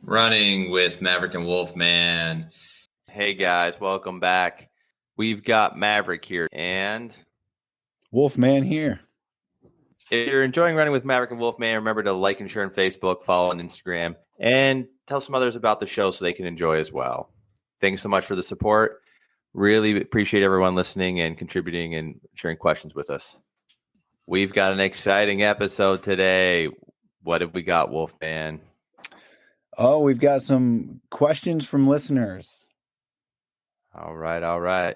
Running with Maverick and Wolfman. Hey guys, welcome back. We've got Maverick here and Wolfman here. If you're enjoying running with Maverick and Wolfman, remember to like and share on Facebook, follow on Instagram, and tell some others about the show so they can enjoy as well. Thanks so much for the support. Really appreciate everyone listening and contributing and sharing questions with us. We've got an exciting episode today. What have we got, Wolfman? Oh, we've got some questions from listeners. All right. I'll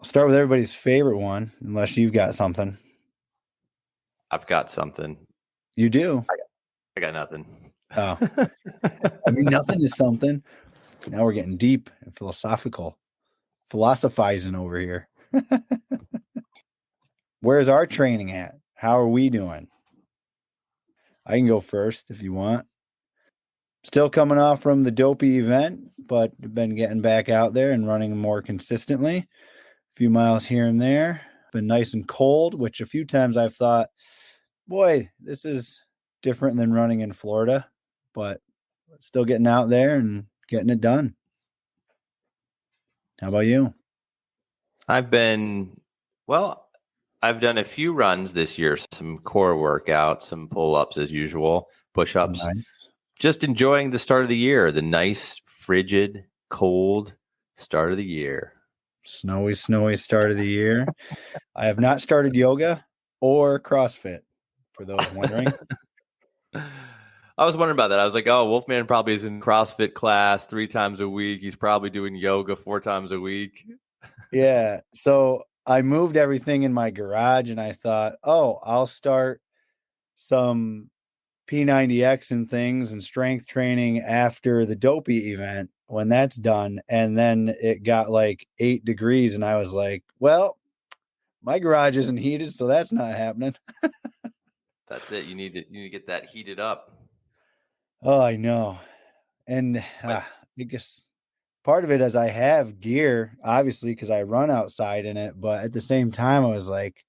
start with everybody's favorite one, unless you've got something. I've got something. You do? I got nothing. Oh. I mean, nothing is something. Now we're getting deep and philosophical. Philosophizing over here. Where's our training at? How are we doing? I can go first if you want. Still coming off from the dopey event, but been getting back out there and running more consistently. A few miles here and there. Been nice and cold, which a few times I've thought, boy, this is different than running in Florida, but still getting out there and getting it done. How about you? I've done a few runs this year, some core workouts, some pull-ups as usual, push-ups. Nice. Just enjoying the start of the year, the nice, frigid, cold start of the year. Snowy start of the year. I have not started yoga or CrossFit, for those wondering. I was wondering about that. I was like, oh, Wolfman probably is in CrossFit class 3 times a week. He's probably doing yoga 4 times a week. Yeah. So I moved everything in my garage and I thought, oh, I'll start some P90X and things and strength training after the dopey event when that's done. And then it got like 8 degrees and I was like, well, my garage isn't heated, so that's not happening. That's it. You need to get that heated up. Oh, I know. And I guess part of it is I have gear, obviously, because I run outside in it. But at the same time, I was like,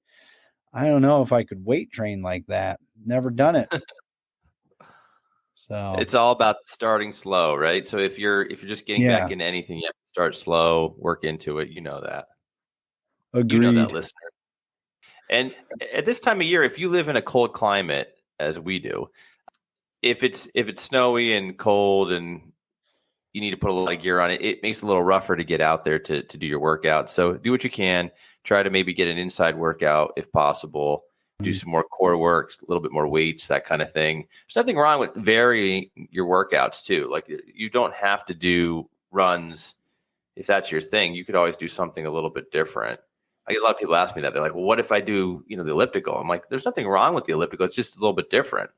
I don't know if I could weight train like that. Never done it. So it's all about starting slow, right? So if you're just getting back into anything, you have to start slow, work into it. You know that. Agreed. You know that, listener. And at this time of year, if you live in a cold climate, as we do, if it's snowy and cold and you need to put a lot of gear on it, it makes it a little rougher to get out there to do your workout. So do what you can. Try to maybe get an inside workout if possible. Do some more core work, a little bit more weights, that kind of thing. There's nothing wrong with varying your workouts too. Like you don't have to do runs if that's your thing. You could always do something a little bit different. I get a lot of people ask me that. They're like, well, what if I do, the elliptical? I'm like, there's nothing wrong with the elliptical. It's just a little bit different.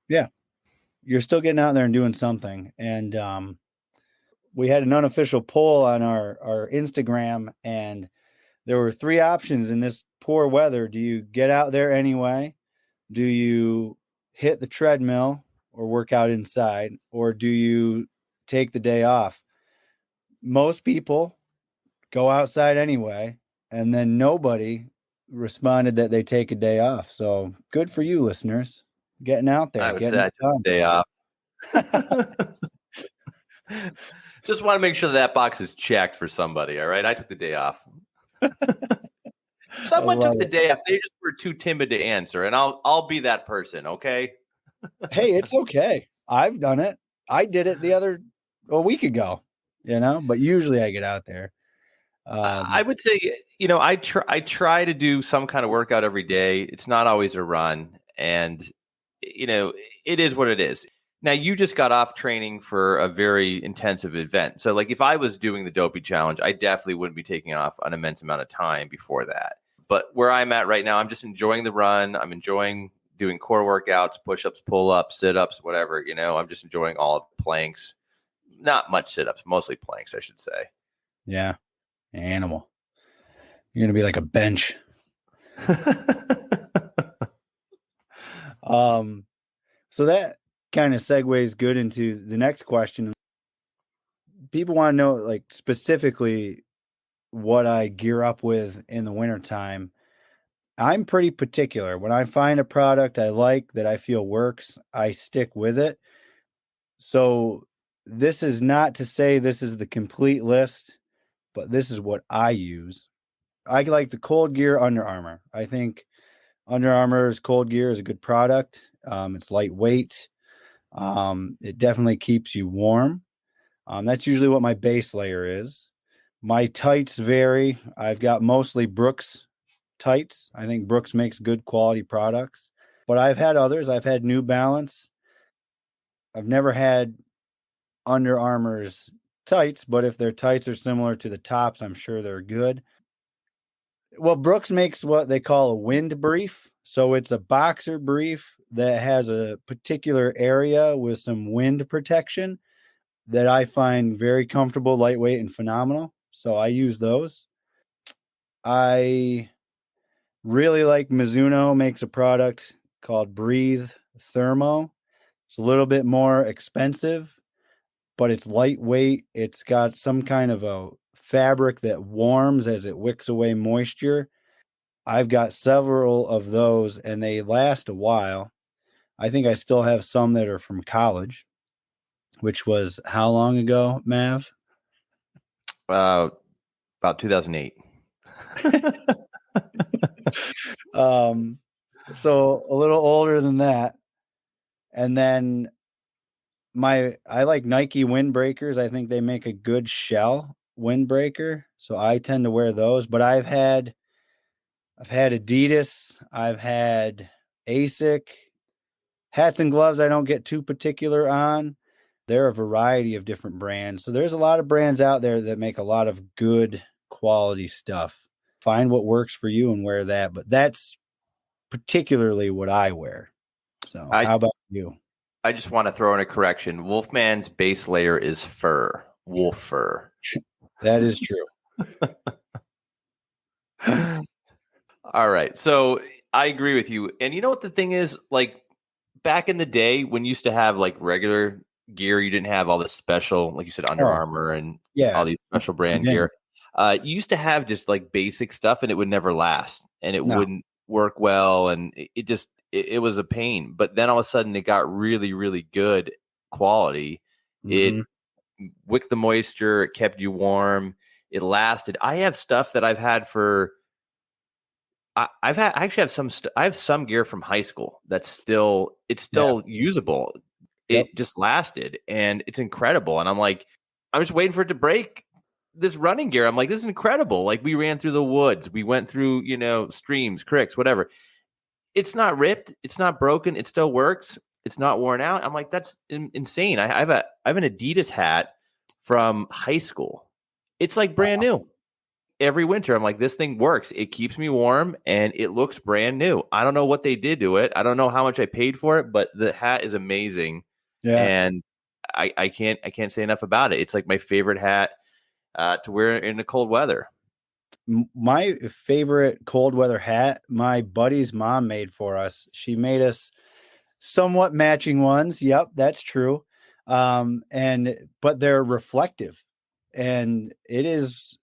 Yeah. You're still getting out there and doing something. And we had an unofficial poll on our Instagram, and there were 3 options in this poor weather. Do you get out there anyway? Do you hit the treadmill or work out inside? Or do you take the day off? Most people go outside anyway, and then nobody responded that they take a day off. So good for you, listeners. Getting out there. I would say I took a day off. Just want to make sure that box is checked for somebody. All right. I took the day off. Someone took the day off. They just were too timid to answer, and I'll be that person. Okay. Hey, it's okay. I've done it. I did it a week ago, but usually I get out there. I would say, I try to do some kind of workout every day. It's not always a run, and it is what it is. Now, you just got off training for a very intensive event. So, like, if I was doing the dopey challenge, I definitely wouldn't be taking off an immense amount of time before that. But where I'm at right now, I'm just enjoying the run. I'm enjoying doing core workouts, push-ups, pull-ups, sit-ups, whatever. I'm just enjoying all of the planks. Not much sit-ups, mostly planks, I should say. Yeah. Animal. You're going to be like a bench. So that kind of segues good into the next question. People want to know, like, specifically what I gear up with in the wintertime. I'm pretty particular. When I find a product I like that I feel works, I stick with it. So this is not to say this is the complete list, but this is what I use. I like the Cold Gear Under Armour. I think Under Armour's Cold Gear is a good product. It's lightweight. It definitely keeps you warm. That's usually what my base layer is. My tights vary. I've got mostly Brooks tights. I think Brooks makes good quality products, but I've had others. I've had New Balance. I've never had Under Armour's tights, but if their tights are similar to the tops, I'm sure they're good. Well, Brooks makes what they call a wind brief. So it's a boxer brief that has a particular area with some wind protection that I find very comfortable, lightweight, and phenomenal. So I use those. I really like Mizuno makes a product called Breathe Thermo. It's a little bit more expensive, but it's lightweight. It's got some kind of a fabric that warms as it wicks away moisture. I've got several of those and they last a while. I think I still have some that are from college, which was how long ago, Mav? About 2008. So a little older than that. And then I like Nike windbreakers. I think they make a good shell windbreaker. So I tend to wear those, but I've had Adidas, I've had ASIC, hats and gloves I don't get too particular on. There are a variety of different brands. So there's a lot of brands out there that make a lot of good quality stuff. Find what works for you and wear that. But that's particularly what I wear. So how about you? I just want to throw in a correction. Wolfman's base layer is fur, wolf fur. That is true. All right. So I agree with you. And you know what the thing is? Like back in the day when you used to have like regular gear, you didn't have all this special, like you said, Under Armour and all these special brand gear. You used to have just like basic stuff and it would never last and it wouldn't work well. And it was a pain. But then all of a sudden it got really, really good quality. Mm-hmm. It wicked the moisture. It kept you warm. It lasted. I have stuff that I've had for, I have some gear from high school that's still usable. It just lasted and it's incredible. And I'm like, I'm just waiting for it to break this running gear. I'm like, this is incredible. Like we ran through the woods. We went through, streams, creeks, whatever. It's not ripped. It's not broken. It still works. It's not worn out. I'm like, that's insane. I have an Adidas hat from high school. It's like brand new. Every winter, I'm like, this thing works. It keeps me warm and it looks brand new. I don't know what they did to it. I don't know how much I paid for it, but the hat is amazing. Yeah. And I can't say enough about it. It's like my favorite hat to wear in the cold weather. My favorite cold weather hat, my buddy's mom made for us. She made us somewhat matching ones. Yep, that's true. But they're reflective. And it is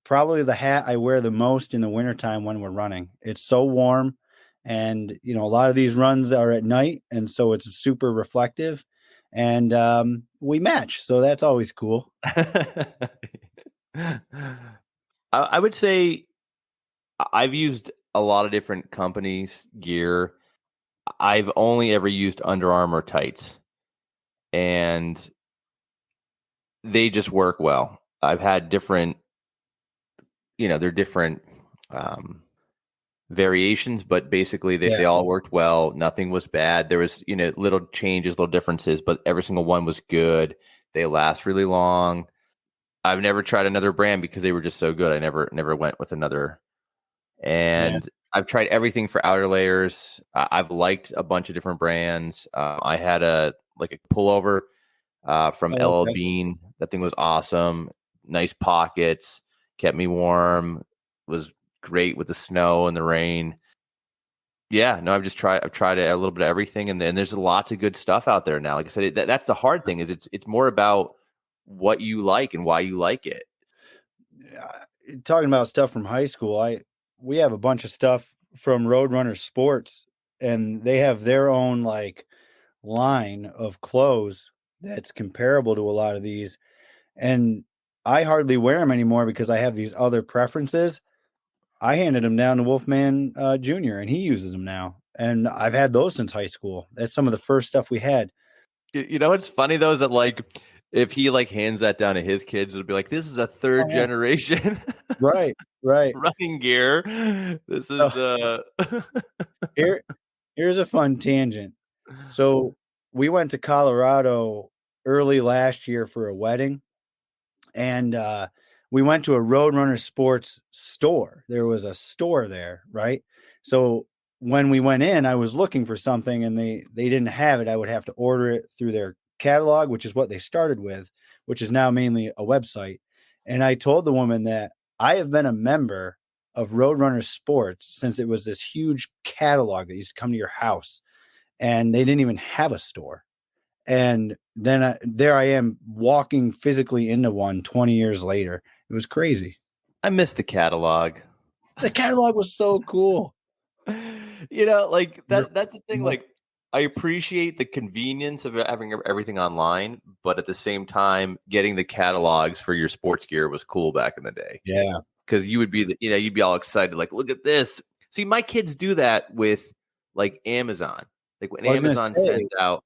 probably the hat I wear the most in the wintertime when we're running. It's so warm. And, a lot of these runs are at night. And so it's super reflective. And we match. So that's always cool. I would say I've used a lot of different companies' gear. I've only ever used Under Armour tights. And they just work well. I've had different, they're different variations, but basically they all worked well. Nothing was bad. There was, little changes, little differences, but every single one was good. They last really long. I've never tried another brand because they were just so good. I never went with another. And I've tried everything for outer layers. I've liked a bunch of different brands. I had a pullover from LL Bean. That thing was awesome. Nice pockets, kept me warm. Was great with the snow and the rain. Yeah, no, I've tried a little bit of everything, and there's lots of good stuff out there now. Like I said, that's the hard thing is it's more about what you like and why you like it. Talking about stuff from high school, we have a bunch of stuff from Roadrunner Sports, and they have their own line of clothes that's comparable to a lot of these. And I hardly wear them anymore because I have these other preferences. I handed them down to Wolfman Jr. and he uses them now. And I've had those since high school. That's some of the first stuff we had. You know what's funny though is that like if he like hands that down to his kids, it'll be like this is a third generation Right. running gear. This is Here's a fun tangent. So we went to Colorado early last year for a wedding, and we went to a Roadrunner Sports store. There was a store there, right? So when we went in, I was looking for something and they didn't have it. I would have to order it through their catalog, which is what they started with, which is now mainly a website. And I told the woman that I have been a member of Roadrunner Sports since it was this huge catalog that used to come to your house, and they didn't even have a store. And then there I am walking physically into one 20 years later. It was crazy. I miss the catalog. The catalog was so cool. You know, like that's the thing. Like, I appreciate the convenience of having everything online, but at the same time, getting the catalogs for your sports gear was cool back in the day. Yeah. Because you would be, you'd be all excited, like, look at this. See, my kids do that with like Amazon. Like when Amazon sends out.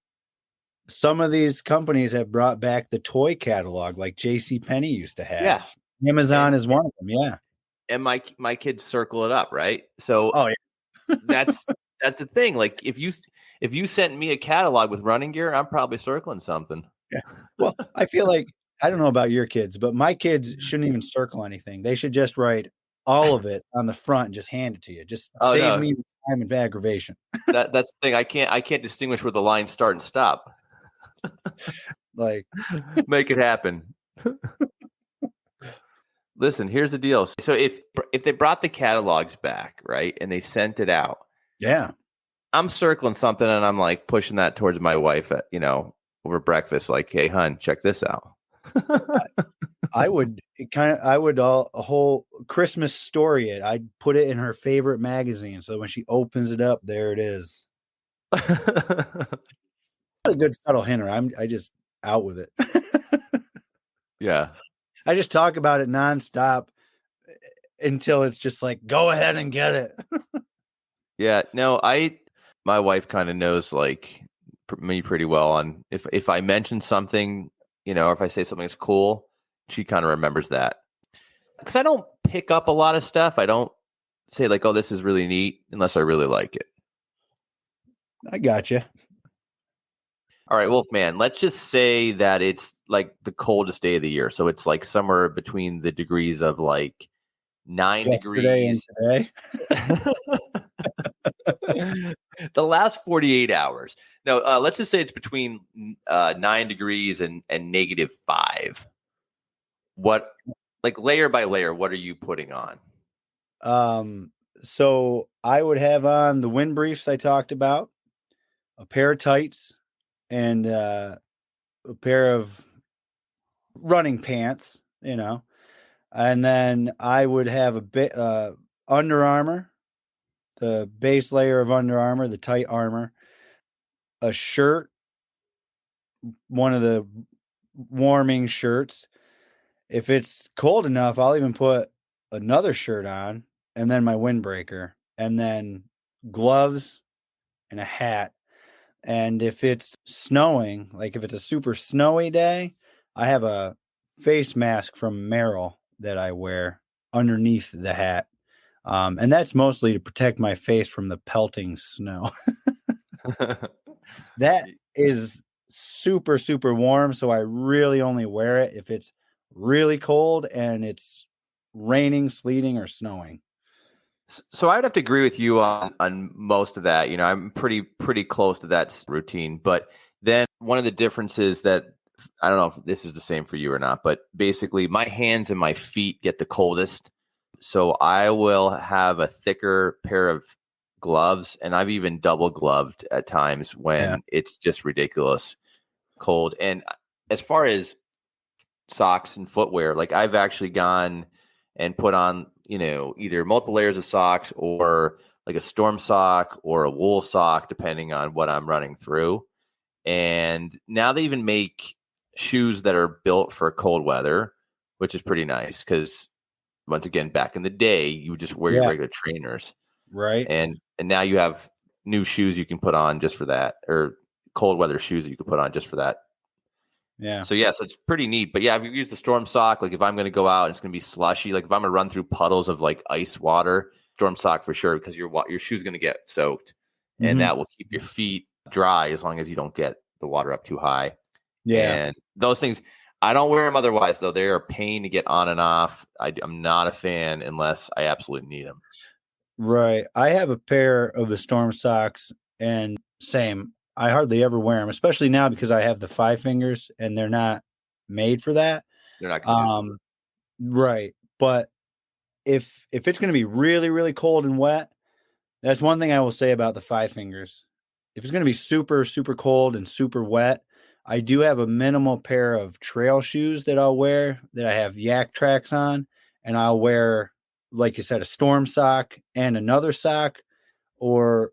Some of these companies have brought back the toy catalog like JCPenney used to have. Yeah. Amazon is one of them. Yeah. And my kids circle it up, right? So that's the thing. Like if you sent me a catalog with running gear, I'm probably circling something. Yeah. Well, I feel like, I don't know about your kids, but my kids shouldn't even circle anything. They should just write all of it on the front and just hand it to you. Just save me the time and aggravation. That's the thing. I can't distinguish where the lines start and stop. Like, make it happen. Listen, here's the deal. So if they brought the catalogs back, right, and they sent it out, yeah, I'm circling something and I'm like pushing that towards my wife at, over breakfast, like, hey, hun, check this out. I would a whole Christmas story it. I'd put it in her favorite magazine, so when she opens it up, there it is. A good subtle hinter. I just out with it. Yeah. I just talk about it nonstop until it's just like, go ahead and get it. Yeah. No, my wife kind of knows like me pretty well on if I mention something, or if I say something's cool, she kind of remembers that. Because I don't pick up a lot of stuff. I don't say like, oh, this is really neat unless I really like it. I gotcha. All right, Wolfman, let's just say that it's like the coldest day of the year. So it's like somewhere between the degrees of like 9 degrees. And today. The last 48 hours. No, let's just say it's between 9 degrees and -5. What, like layer by layer, what are you putting on? So I would have on the wind briefs I talked about, a pair of tights, and a pair of running pants, and then I would have a bit Under Armour, the base layer of Under Armour, the tight armor, a shirt, one of the warming shirts. If it's cold enough, I'll even put another shirt on, and then my windbreaker, and then gloves and a hat. And if it's snowing, like if it's a super snowy day, I have a face mask from Merrill that I wear underneath the hat. And that's mostly to protect my face from the pelting snow. That is super, super warm. So I really only wear it if it's really cold and it's raining, sleeting, or snowing. So I'd have to agree with you on most of that. I'm pretty close to that routine. But then one of the differences that I don't know if this is the same for you or not, but basically my hands and my feet get the coldest. So I will have a thicker pair of gloves, and I've even double gloved at times when it's just ridiculous cold. And as far as socks and footwear, like I've actually gone and put on, either multiple layers of socks or like a storm sock or a wool sock, depending on what I'm running through. And now they even make shoes that are built for cold weather, which is pretty nice because, once again, back in the day, you would just wear your regular trainers. Right. And now you have new shoes you can put on just for that, or cold weather shoes that you can put on just for that. Yeah. So it's pretty neat. But yeah, if you use the Storm Sock, like if I'm going to go out and it's going to be slushy, like if I'm going to run through puddles of like ice water, Storm Sock for sure, because your shoe's going to get soaked, and that will keep your feet dry as long as you don't get the water up too high. Yeah. And those things, I don't wear them otherwise, though. They're a pain to get on and off. I'm not a fan unless I absolutely need them. Right. I have a pair of the Storm Socks, and same. I hardly ever wear them, especially now because I have the 5 fingers and they're not made for that. They're not conducive. Right. But if it's going to be really, really cold and wet, that's one thing I will say about the 5 fingers. If it's going to be super, super cold and super wet, I do have a minimal pair of trail shoes that I'll wear that I have yak tracks on, and I'll wear, like you said, a Storm Sock and another sock, or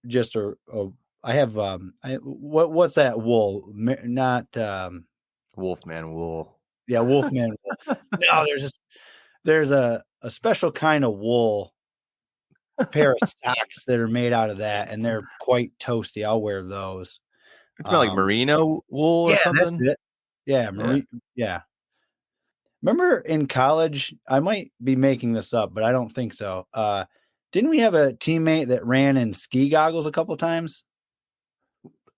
just I have what's that wool? Not Wolfman wool. Yeah, Wolfman wool. No, there's a special kind of wool pair of socks that are made out of that, and they're quite toasty. I'll wear those. It's like merino wool or something. That's it. Yeah, yeah. Remember in college, I might be making this up, but I don't think so. Didn't we have a teammate that ran in ski goggles a couple times?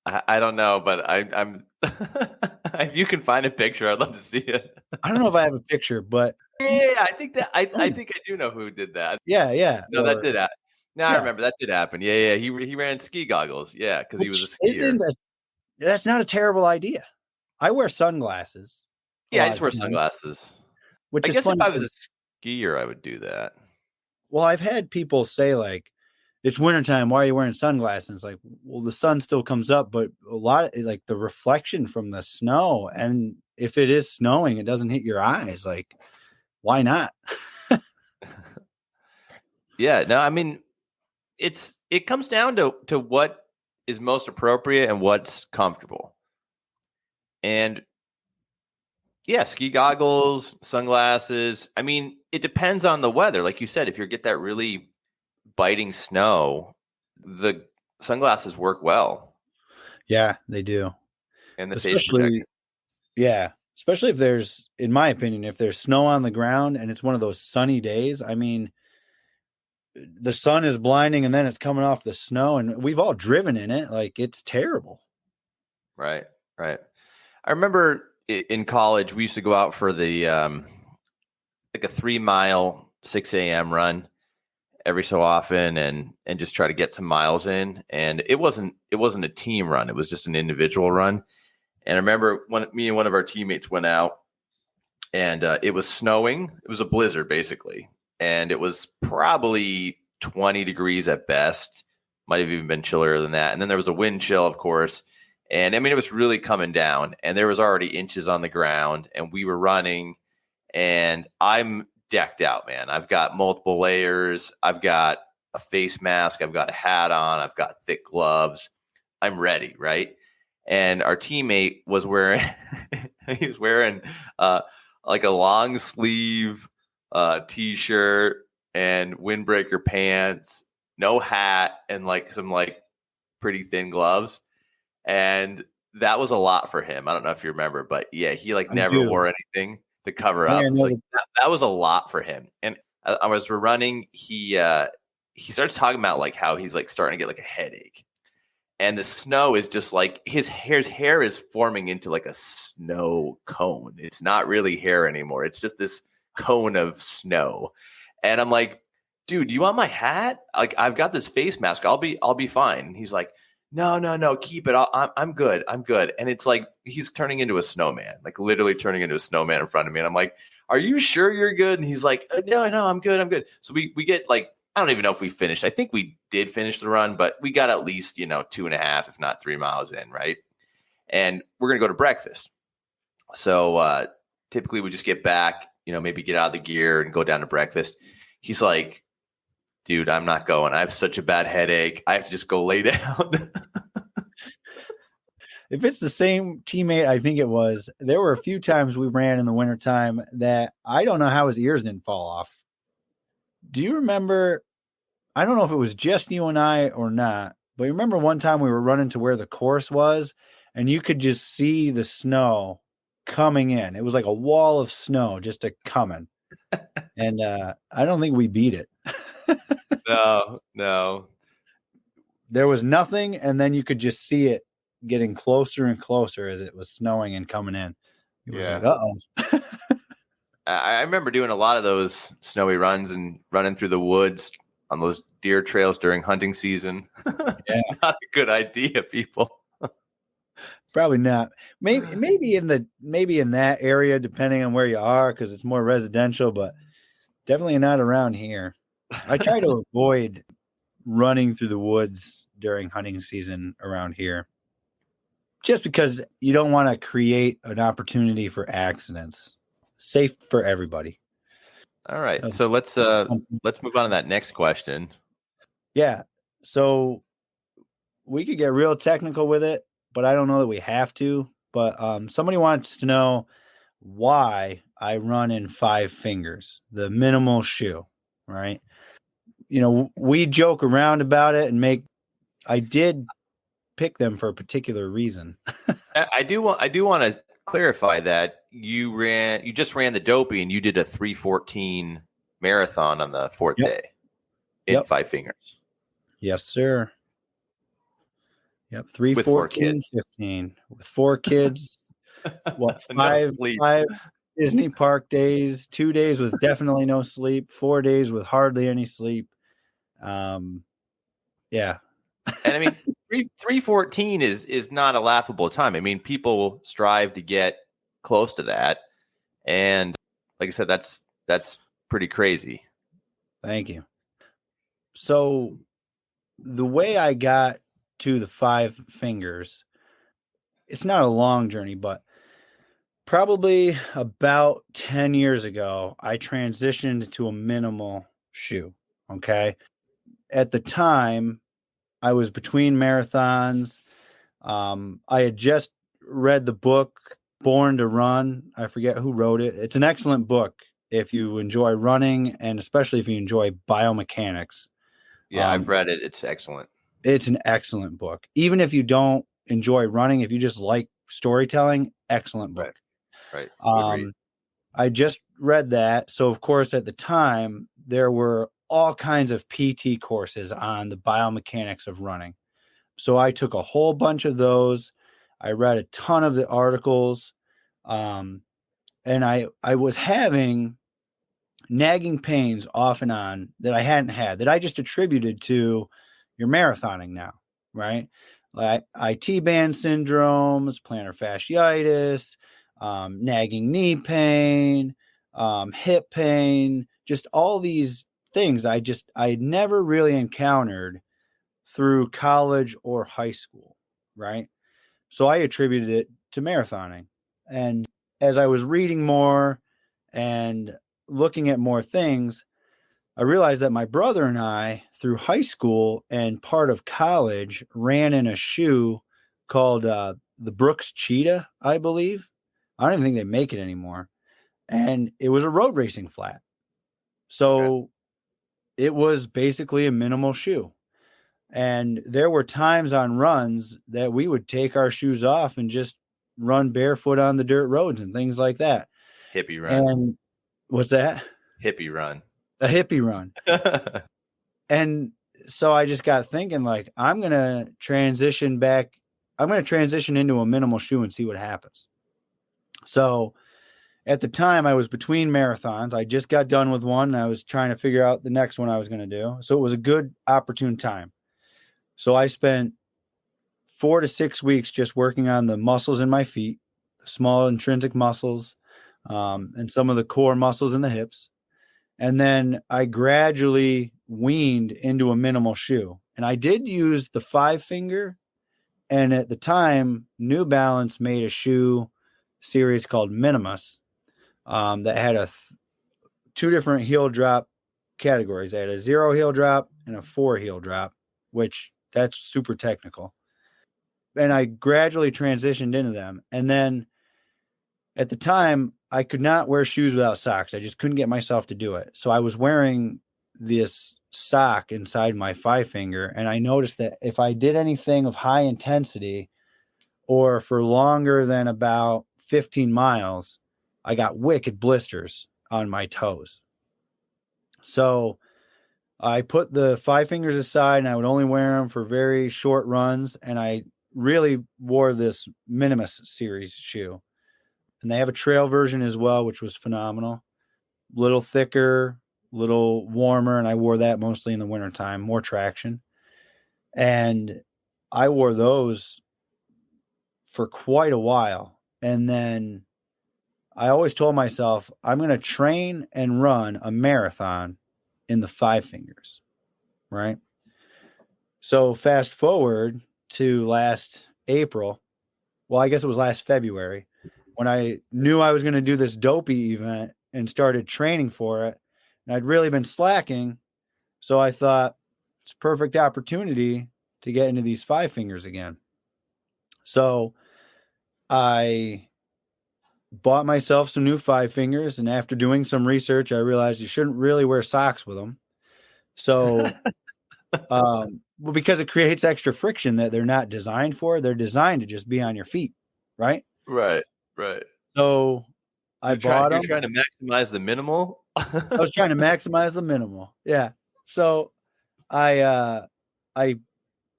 I don't know, but I'm if you can find a picture, I'd love to see it. I don't know if I have a picture, but yeah, I think I think I do know who did that. Yeah. No, that did happen. No, I remember that did happen. Yeah. He ran ski goggles. Yeah, because he was a skier. That's not a terrible idea. I wear sunglasses. Yeah, I just wear sunglasses. Which I guess funny if I was a skier, I would do that. Well, I've had people say, like, it's wintertime, why are you wearing sunglasses? It's like, well, the sun still comes up, but a lot of, like, the reflection from the snow, and if it is snowing, it doesn't hit your eyes. Like, why not? Yeah, no, I mean, it comes down to what is most appropriate and what's comfortable. And yeah, ski goggles, sunglasses. I mean, it depends on the weather. Like you said, if you get that really biting snow, the sunglasses work well. Yeah, they do. And the face protection. Yeah, especially if there's, in my opinion, if there's snow on the ground and it's one of those sunny days. I mean, the sun is blinding and then it's coming off the snow, and we've all driven in it. Like, it's terrible. Right. I remember in college, we used to go out for the like a 3-mile 6 a.m. run every so often, and just try to get some miles in. And it wasn't a team run; it was just an individual run. And I remember when me and one of our teammates went out, and it was snowing. It was a blizzard, basically, and it was probably 20 degrees at best. Might have even been chillier than that. And then there was a wind chill, of course. And I mean, it was really coming down, and there was already inches on the ground, and we were running, and I'm decked out, man. I've got multiple layers. I've got a face mask. I've got a hat on. I've got thick gloves. I'm ready, right? And our teammate was wearing, he was wearing like a long sleeve t-shirt and windbreaker pants, no hat, and like some like pretty thin gloves. And that was a lot for him. I don't know if you remember, but yeah, he like never wore anything to cover up. It's like that was a lot for him. And as we're running, he starts talking about like how he's like starting to get like a headache. And the snow is just like his hair is forming into like a snow cone. It's not really hair anymore. It's just this cone of snow. And I'm like, dude, do you want my hat? Like, I've got this face mask. I'll be fine. And he's like, no, keep it. I'm good. And it's like he's turning into a snowman, like literally turning into a snowman in front of me. And I'm like, are you sure you're good? And he's like, no, I'm good. So we get like, I don't even know if we finished. I think we did finish the run, but we got at least, 2.5, if not 3 miles in, right? And we're going to go to breakfast. So typically we just get back, maybe get out of the gear and go down to breakfast. He's like, dude, I'm not going. I have such a bad headache. I have to just go lay down. if it's the same teammate, I think it was, there were a few times we ran in the wintertime that I don't know how his ears didn't fall off. Do you remember? I don't know if it was just you and I or not, but you remember one time we were running to where the course was and you could just see the snow coming in. It was like a wall of snow just coming. And I don't think we beat it. No. There was nothing, and then you could just see it getting closer and closer as it was snowing and coming in. It was like, uh-oh. I remember doing a lot of those snowy runs and running through the woods on those deer trails during hunting season. Yeah. Not a good idea, people. Probably not. Maybe in that area, depending on where you are, because it's more residential, but definitely not around here. I try to avoid running through the woods during hunting season around here, just because you don't want to create an opportunity for accidents. Safe for everybody. All right. So let's move on to that next question. Yeah. So we could get real technical with it, but I don't know that we have to. But somebody wants to know why I run in 5 fingers, the minimal shoe, right? You know, we joke around about it and I did pick them for a particular reason. I do want to clarify that you just ran the Dopey and you did a 3:14 marathon on the 4th day in 5 fingers. Yes, sir. Yep, 3:14:15 with 4 kids. What, 5 Disney park days, 2 days with definitely no sleep, 4 days with hardly any sleep. Yeah. And I mean, 3:14 is not a laughable time. I mean, people strive to get close to that, and like I said, that's pretty crazy. Thank you. So the way I got to the 5 fingers, it's not a long journey, but probably about 10 years ago, I transitioned to a minimal shoe. Okay. At the time, I was between marathons. I had just read the book Born to Run. I forget who wrote it. It's an excellent book if you enjoy running and especially if you enjoy biomechanics. Yeah, I've read it. It's excellent. It's an excellent book. Even if you don't enjoy running, if you just like storytelling, excellent book. Right. I just read that. So, of course, at the time, there were all kinds of PT courses on the biomechanics of running. So I took a whole bunch of those. I read a ton of the articles. And I was having nagging pains off and on that I hadn't had, that I just attributed to your marathoning now, right? Like IT band syndromes, plantar fasciitis, nagging knee pain, hip pain, just all these things I had never really encountered through college or high school, right? So I attributed it to marathoning. And as I was reading more and looking at more things, I realized that my brother and I, through high school and part of college, ran in a shoe called the Brooks Cheetah, I believe. I don't even think they make it anymore. And it was a road racing flat. So it was basically a minimal shoe. And there were times on runs that we would take our shoes off and just run barefoot on the dirt roads and things like that. Hippie run. And what's that? Hippie run. A hippie run. And so I just got thinking, like, I'm going to transition into a minimal shoe and see what happens. So at the time I was between marathons. I just got done with one and I was trying to figure out the next one I was going to do. So it was a good opportune time. So I spent 4 to 6 weeks just working on the muscles in my feet, the small intrinsic muscles, and some of the core muscles in the hips. And then I gradually weaned into a minimal shoe. And I did use the 5 finger. And at the time, New Balance made a shoe series called Minimus that had 2 different heel drop categories. They had a 0 heel drop and a 4 heel drop, which that's super technical. I gradually transitioned into them. And then at the time, I could not wear shoes without socks. I just couldn't get myself to do it. So I was wearing this sock inside my 5-finger, and I noticed that if I did anything of high intensity or for longer than about 15 miles, I got wicked blisters on my toes. So I put the 5-fingers aside, and I would only wear them for very short runs. And I really wore this Minimus series shoe. And they have a trail version as well, which was phenomenal. Little thicker, little warmer. And I wore that mostly in the wintertime, more traction. And I wore those for quite a while. And then I always told myself, I'm going to train and run a marathon in the 5-fingers, right? So fast forward to last April. Well, I guess it was last February when I knew I was going to do this dopey event and started training for it. And I'd really been slacking. So I thought it's a perfect opportunity to get into these 5-fingers again. So I bought myself some new 5-fingers, and after doing some research, I realized you shouldn't really wear socks with them. So, well, because it creates extra friction that they're not designed for. They're designed to just be on your feet, right? Right. So I bought them. You're trying to maximize the minimal. I was trying to maximize the minimal. Yeah. So I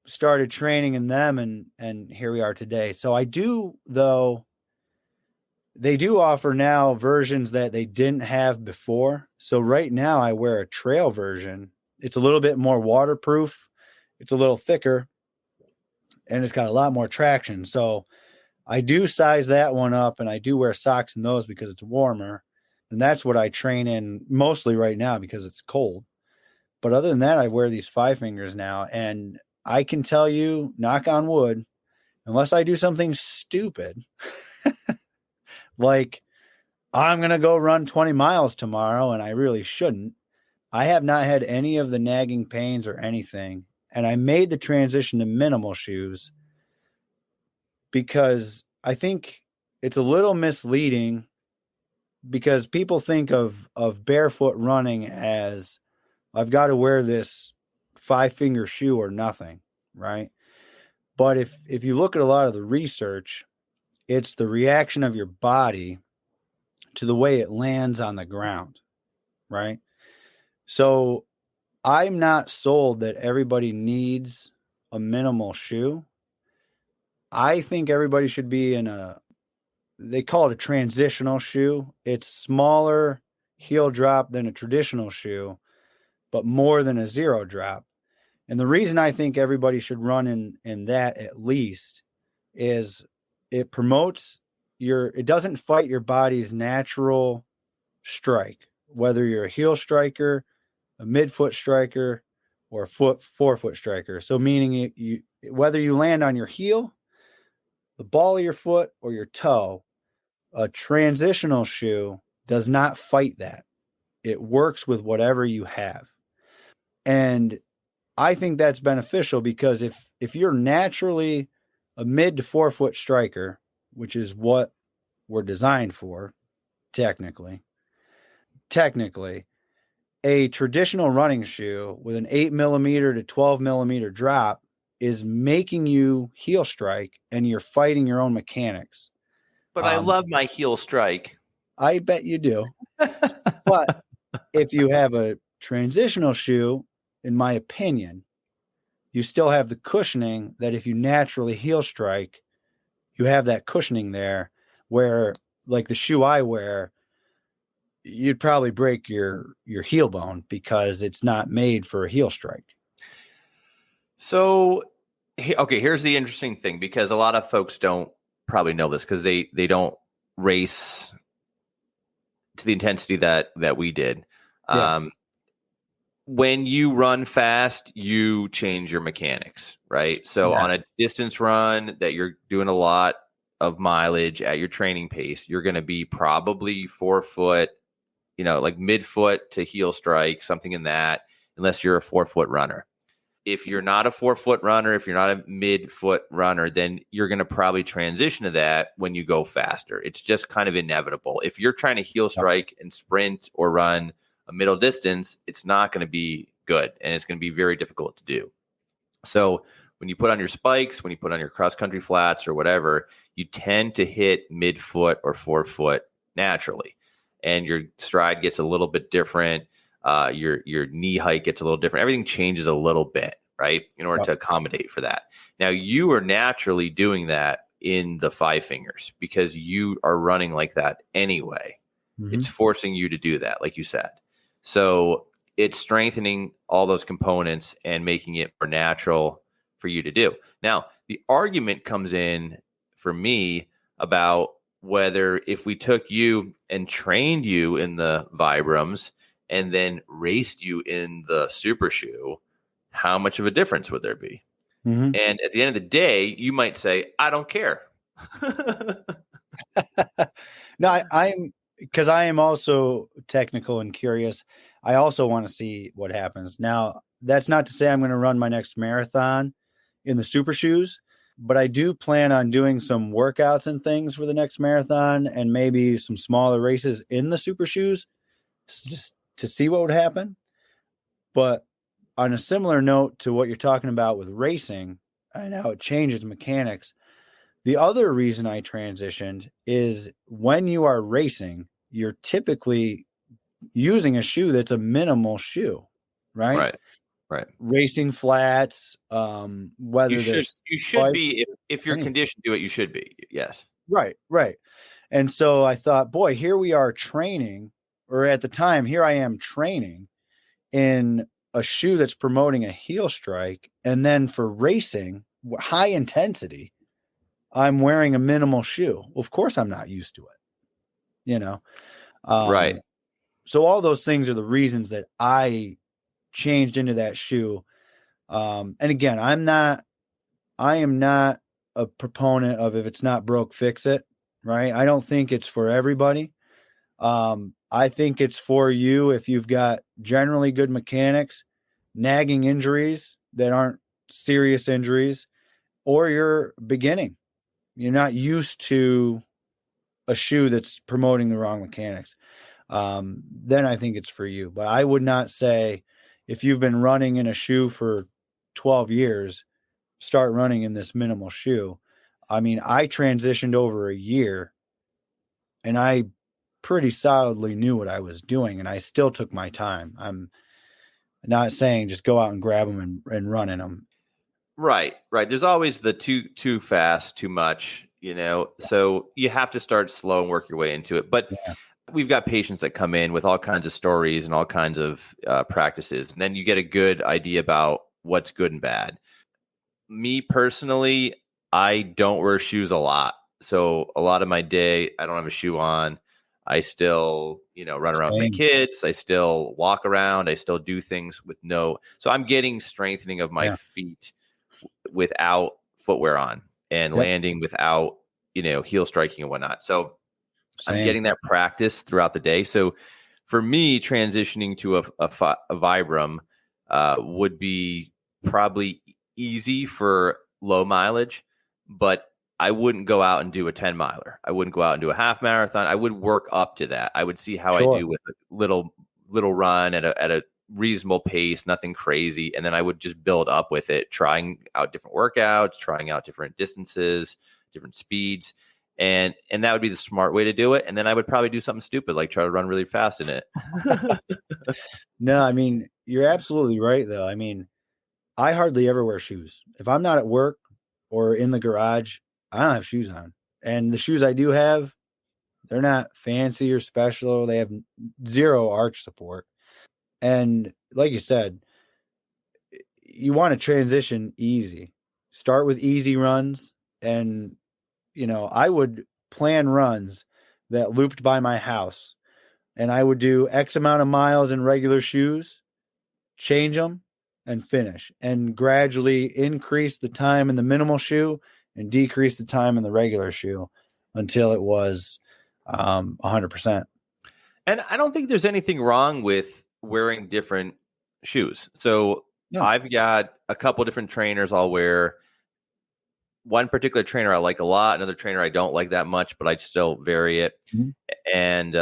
started training in them, and here we are today. So I do, though. They do offer now versions that they didn't have before. So right now I wear a trail version. It's a little bit more waterproof. It's a little thicker, and it's got a lot more traction. So I do size that one up, and I do wear socks in those because it's warmer. And that's what I train in mostly right now because it's cold. But other than that, I wear these 5-fingers now. And I can tell you, knock on wood, unless I do something stupid, like I'm going to go run 20 miles tomorrow and I really shouldn't, I have not had any of the nagging pains or anything. And I made the transition to minimal shoes because I think it's a little misleading, because people think of barefoot running as I've got to wear this 5-finger shoe or nothing, right? But if you look at a lot of the research, it's the reaction of your body to the way it lands on the ground, right? So I'm not sold that everybody needs a minimal shoe. I think everybody should be in they call it a transitional shoe. It's smaller heel drop than a traditional shoe, but more than a zero drop. And the reason I think everybody should run in that at least is it promotes it doesn't fight your body's natural strike, whether you're a heel striker, a midfoot striker, or a forefoot striker. So meaning whether you land on your heel, the ball of your foot, or your toe, a transitional shoe does not fight that. It works with whatever you have. And I think that's beneficial because if you're naturally a mid to forefoot striker, which is what we're designed for, technically, a traditional running shoe with an 8mm to 12mm drop is making you heel strike, and you're fighting your own mechanics. But I love my heel strike. I bet you do. But if you have a transitional shoe, in my opinion, you still have the cushioning that if you naturally heel strike, you have that cushioning there, where like the shoe I wear, you'd probably break your heel bone because it's not made for a heel strike. So, okay, here's the interesting thing, because a lot of folks don't probably know this because they don't race to the intensity that we did. Yeah. When you run fast, you change your mechanics, right? So Yes. On a distance run that you're doing a lot of mileage at your training pace, you're going to be probably forefoot, like midfoot to heel strike, something in that, unless you're a forefoot runner. if you're not a 4-foot runner, if you're not a mid-foot runner, then you're going to probably transition to that when you go faster. It's just kind of inevitable. If you're trying to heel strike and sprint or run a middle distance, it's not going to be good, and it's going to be very difficult to do. So when you put on your spikes, when you put on your cross-country flats or whatever, you tend to hit mid-foot or 4-foot naturally, and your stride gets a little bit different. Your knee height gets a little different. Everything changes a little bit, right, in order to accommodate for that. Now, you are naturally doing that in the Five Fingers because you are running like that anyway. Mm-hmm. It's forcing you to do that, like you said. So it's strengthening all those components and making it more natural for you to do. Now, the argument comes in for me about whether if we took you and trained you in the Vibrams and then raced you in the super shoe, how much of a difference would there be? Mm-hmm. And at the end of the day, you might say, I don't care. No, I'm because I am also technical and curious. I also want to see what happens. Now, that's not to say I'm going to run my next marathon in the super shoes, but I do plan on doing some workouts and things for the next marathon and maybe some smaller races in the super shoes just to see what would happen. But on a similar note to what you're talking about with racing and how it changes mechanics, the other reason I transitioned is when you are racing, you're typically using a shoe that's a minimal shoe, right? Right. Racing flats, whether you should be if you're conditioned to it, you should be. Yes. Right. And so I thought, boy, here we are training, or at the time, here I am training in a shoe that's promoting a heel strike. And then for racing, high intensity, I'm wearing a minimal shoe. Well, of course, I'm not used to it, right. So all those things are the reasons that I changed into that shoe. And again, I am not a proponent of if it's not broke, fix it. Right. I don't think it's for everybody. I think it's for you if you've got generally good mechanics, nagging injuries that aren't serious injuries, or you're beginning. You're not used to a shoe that's promoting the wrong mechanics. Then I think it's for you. But I would not say if you've been running in a shoe for 12 years, start running in this minimal shoe. I mean, I transitioned over a year and I pretty solidly knew what I was doing, and I still took my time. I'm not saying just go out and grab them and run in them. Right. There's always the too fast, too much, so you have to start slow and work your way into it. But we've got patients that come in with all kinds of stories and all kinds of practices, and then you get a good idea about what's good and bad. Me personally, I don't wear shoes a lot. So a lot of my day, I don't have a shoe on. I still, run around with my kids. I still walk around. I still do things so I'm getting strengthening of my feet without footwear on and landing without, heel striking and whatnot. So I'm getting that practice throughout the day. So for me, transitioning to a Vibram would be probably easy for low mileage, but I wouldn't go out and do a 10 miler. I wouldn't go out and do a half marathon. I would work up to that. I would see how I do with a little run at a reasonable pace, nothing crazy. And then I would just build up with it, trying out different workouts, trying out different distances, different speeds. And that would be the smart way to do it. And then I would probably do something stupid, like try to run really fast in it. No, I mean, you're absolutely right, though. I mean, I hardly ever wear shoes. If I'm not at work or in the garage, I don't have shoes on. And the shoes I do have, they're not fancy or special. They have zero arch support. And like you said, you want to transition easy. Start with easy runs. And, I would plan runs that looped by my house. And I would do X amount of miles in regular shoes, change them, and finish. And gradually increase the time in the minimal shoe and decrease the time in the regular shoe until it was 100%. And I don't think there's anything wrong with wearing different shoes. So No. I've got a couple different trainers I'll wear. One particular trainer I like a lot, another trainer I don't like that much, but I still vary it. Mhm. And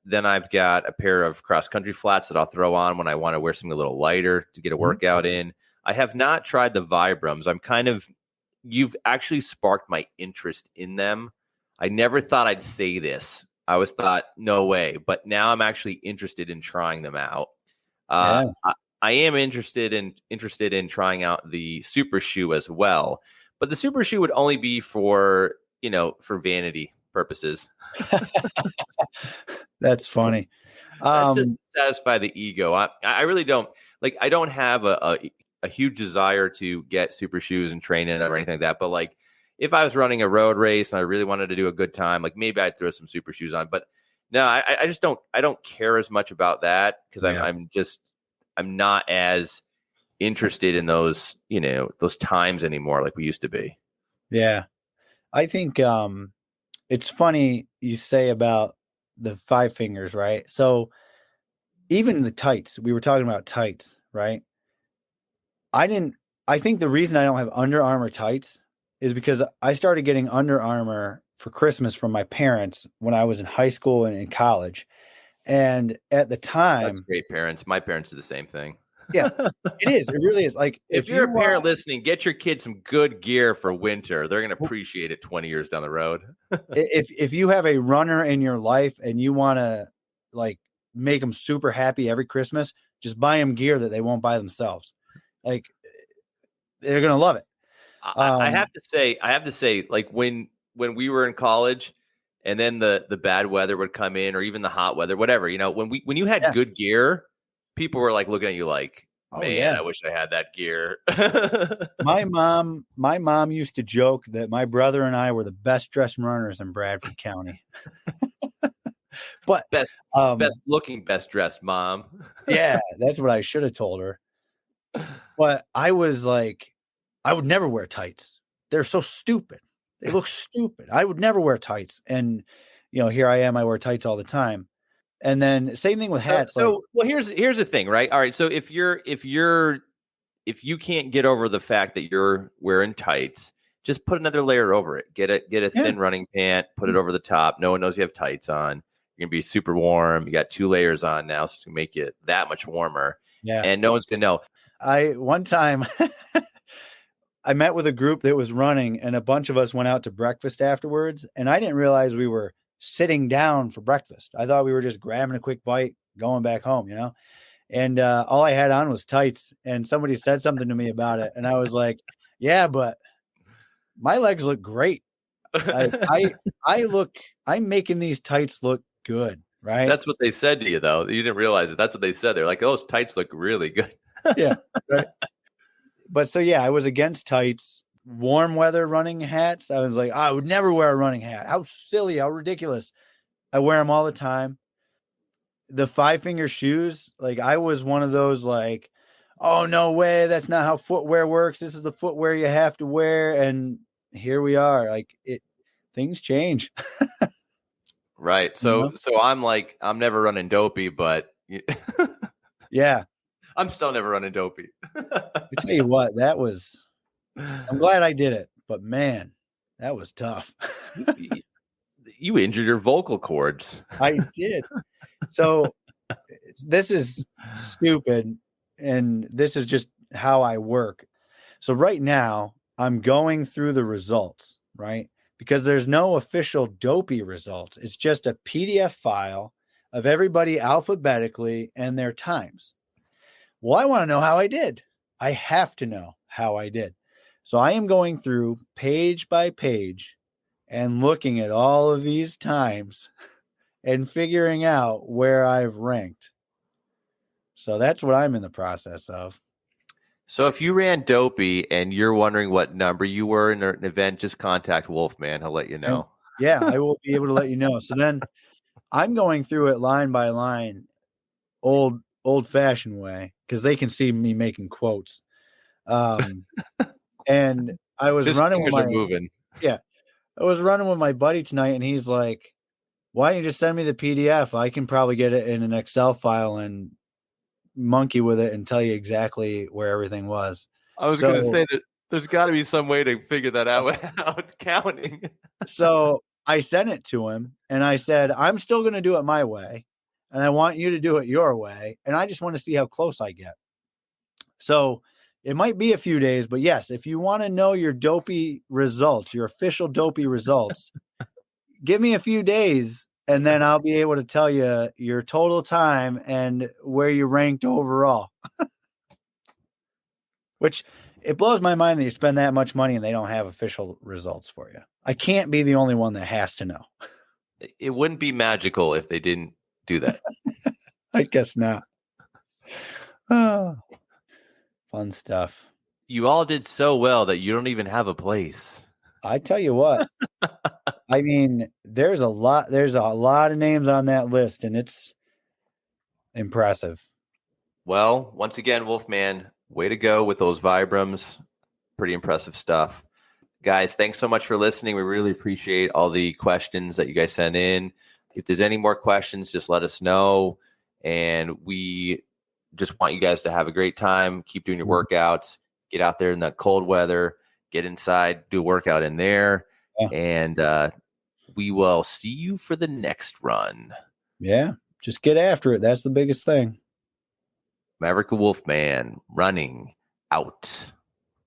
then I've got a pair of cross-country flats that I'll throw on when I want to wear something a little lighter to get a workout in. I have not tried the Vibrams. You've actually sparked my interest in them. I never thought I'd say this. I was thought, no way. But now I'm actually interested in trying them out. Yeah. I am interested in trying out the Super Shoe as well. But the Super Shoe would only be for vanity purposes. That's funny. That's just to satisfy the ego. I really don't like. I don't have a huge desire to get super shoes and train in it or anything like that. But like, if I was running a road race and I really wanted to do a good time, like maybe I'd throw some super shoes on. But no, I just don't. I don't care as much about that because I'm not as interested in those those times anymore like we used to be. Yeah, I think it's funny you say about the Five Fingers, right? So even the tights, we were talking about tights, right? I think the reason I don't have Under Armour tights is because I started getting Under Armour for Christmas from my parents when I was in high school and in college. And at the time, That's great, parents. My parents do the same thing. Yeah, it is. It really is. Like if you're a parent listening, get your kids some good gear for winter. They're going to appreciate it 20 years down the road. if you have a runner in your life and you want to like make them super happy every Christmas, just buy them gear that they won't buy themselves. Like they're going to love it. I have to say, like when we were in college and then the bad weather would come in or even the hot weather, whatever, when you had good gear, people were like looking at you like, man, I wish I had that gear. My mom used to joke that my brother and I were the best dressed runners in Bradford County. But best looking, best dressed mom. Yeah, that's what I should have told her. But I was like, I would never wear tights. They're so stupid. They look stupid. I would never wear tights. And here I am, I wear tights all the time. And then same thing with hats. Well, here's the thing, right? All right. So if you can't get over the fact that you're wearing tights, just put another layer over it. Get a thin running pant, put it over the top. No one knows you have tights on. You're gonna be super warm. You got 2 layers on now, so it's gonna make you that much warmer. Yeah. And no one's gonna know. One time I met with a group that was running and a bunch of us went out to breakfast afterwards. And I didn't realize we were sitting down for breakfast. I thought we were just grabbing a quick bite, going back home, and all I had on was tights. And somebody said something to me about it. And I was like, yeah, but my legs look great. I'm making these tights look good. Right. That's what they said to you, though. You didn't realize it. That's what they said. They're like, those tights look really good. Yeah. Right. But so, yeah, I was against tights, warm weather running hats. I was like, I would never wear a running hat. How silly, how ridiculous. I wear them all the time. The 5 Finger shoes, like I was one of those like, oh, no way. That's not how footwear works. This is the footwear you have to wear. And here we are. Like things change. Right. So I'm like, I'm never running dopey, but yeah. I'm still never running dopey. I tell you what, I'm glad I did it, but man, that was tough. You injured your vocal cords. I did. So this is stupid, and this is just how I work. So right now I'm going through the results, right? Because there's no official dopey results. It's just a PDF file of everybody alphabetically and their times. Well, I want to know how I did. I have to know how I did. So I am going through page by page and looking at all of these times and figuring out where I've ranked. So that's what I'm in the process of. So if you ran dopey and you're wondering what number you were in an event, just contact Wolfman. He'll let you know. Yeah, I will be able to let you know. So then I'm going through it line by line, old-fashioned way, because they can see me making quotes. And I was running with I was running with my buddy tonight, and he's like, why don't you just send me the PDF? I can probably get it in an Excel file and monkey with it and tell you exactly where everything was. I was going to say that there's got to be some way to figure that out without counting. So I sent it to him and I said, I'm still going to do it my way. And I want you to do it your way. And I just want to see how close I get. So it might be a few days, but yes, if you want to know your dopey results, your official dopey results, give me a few days and then I'll be able to tell you your total time and where you ranked overall. Which it blows my mind that you spend that much money and they don't have official results for you. I can't be the only one that has to know. It wouldn't be magical if they didn't do that. I guess not. Oh, fun stuff. You all did so well that you don't even have a place. I tell you what, I mean, there's a lot of names on that list and it's impressive. Well, once again, Wolfman, way to go with those Vibrams. Pretty impressive stuff. Guys, thanks so much for listening. We really appreciate all the questions that you guys sent in. If there's any more questions, just let us know. And we just want you guys to have a great time. Keep doing your workouts. Get out there in that cold weather. Get inside. Do a workout in there. Yeah. And we will see you for the next run. Yeah, just get after it. That's the biggest thing. Maverick and Wolfman running out.